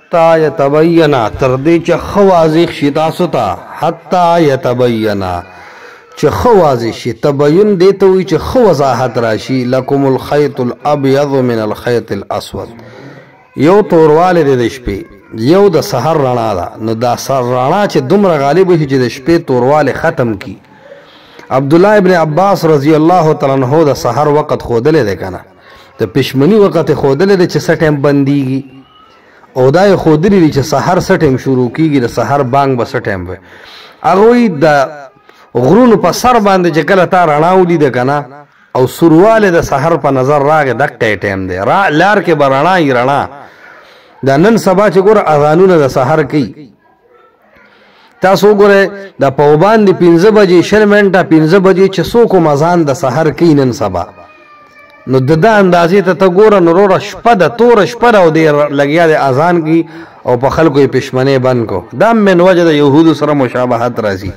حتی یتبینا تر دې چې ښه واضح شي تاسو ته حتی یتبینا چې ښه واضح شي تبین دې ته وایي چې ښه وضاحت راشي لکم الخیط الابیض من الخیط الاسود یو توروالی دی د شپې یو د سحر رڼا ده نو دا رڼا چې دومره غالب شي چې د شپې توروالی ختم کی عبدالله ابن عباس رضی الله تعالی عنہ د سحر وخت ښودلی دی که نه د پشمني وخت یې ښودلی دی چې څه ټایم بندیږي او دا یې ښودلی دی چې سحر څه ټایم شروع کیږي د سحر بانګ به څه ټایم وي هغوی د غرونو په سر باندې چې کله تا رڼا ولیده که نه او سوروالی د سحر په نظر راغی دقه یې ټایم دی لار کې به رڼا یي رڼا دا نن سبا چې ګوره اذانونه د سحر کوي تاسو وګورئ د په باندې 15 بجې 20 منټه 15 بجې چې څوک هم اذان د سحر کوي نن سبا نو د ده اندازې ته ګوره نو وروره شپه ده توره شپه ده او دی لګیا د اذان کوي او په خلکو یې پشمنۍ بند کو دا من وجه د یهودو سره مشابهت راځي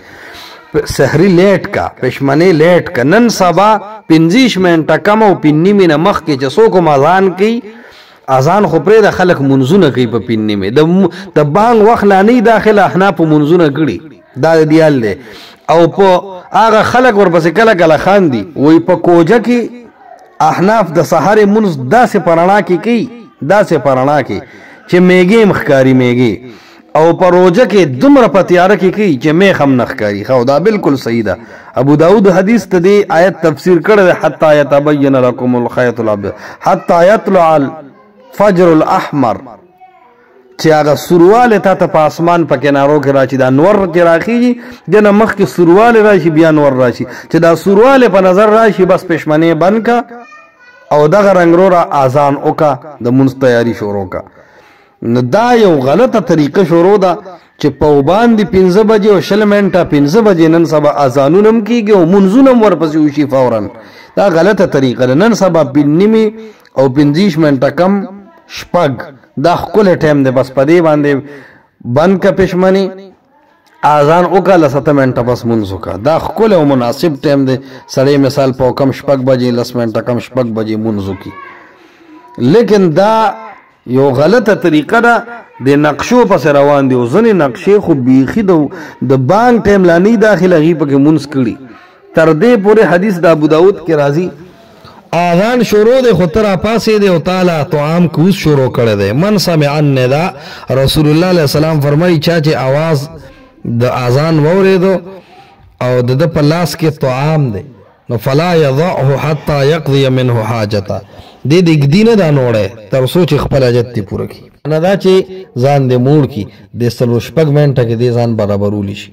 سحري لیټ کا پشمنۍ لیټ کا نن سبا 25 منټه کم او 5 نیمه مخکې چې څوک هم اذان کوي اذان خو پرې د خلک منځونه کوي په 5 نیمه د بانګ وخت لا نه داخله احناف منځونه کړي دا دیال دی او په هغه خلک ورپسې کله کله خاندي وایي په کوجه کې احناف د سحر منځ داسې په رڼا کې کوي داسې په رڼا کې چې میږې هم ښکاري میږې او په روژه کې دومره په تیاره کې کوي چې میخ هم نه ښکاري خو دا بالکل صحیح ده ابو داود حدیث ته دې آیت تفسیر کړی دی حتی یتبین لکم الخیط الابیض حتی یطلع الفجر الاحمر چې هغه سوروالی تا ته په اسمان په کنارو کې راشي دا نور چې راخیږي دې نه مخکې سوروالی راشي بیا نور راشي چې دا سوروالی په نظر راشي بس پشمنې بند کا او دغه رنګروره اذان وکړه د مونځ تیاري شروع کا نو دا یو غلطه طریقه شروع ده چې په باندې 15 بجې او 20 منټه 15 بجې نن سبا اذانونه هم کیږي او منځونه هم ورپسې وشي فورا دا غلطه طریقه ده نن سبا 5 نیمې او 25 منټه کم شپږ دا ښکلی ټایم دی بس په دې باندې بند که پشمني اذان وکړه له 7 منټه بس مونځ وکړه دا ښکلی او مناسب ټایم دی سړی مثال په کم 6 بجې 10 منټه کم 6 بجې مونځ وکړي لیکن دا یو غلطه طریقه ده د نقشو پسې روان دي او ځینې نقشې خو بیخي د بانک ټایم لا نه داخل هغې پکې مونځ کړي تر دې پورې حدیث د ابو داود کې راځي اذان شروع دی خو ته راپاڅېدې او تعالی طعام کوز شروع کړی دی من سمع النداء رسول الله علیه السلام فرمایي چا چې اواز د اذان واورېدو او د ده په لاس کې طعام دی نو فلا یضعه حتی یقضي منه حاجته دې د ږدي نه دا نوړی تر څو چې خپل حاجت دې پوره کړي نه دا چې ځان دې موړ کړي د 4 منټه کې دې ځان برابرولی شي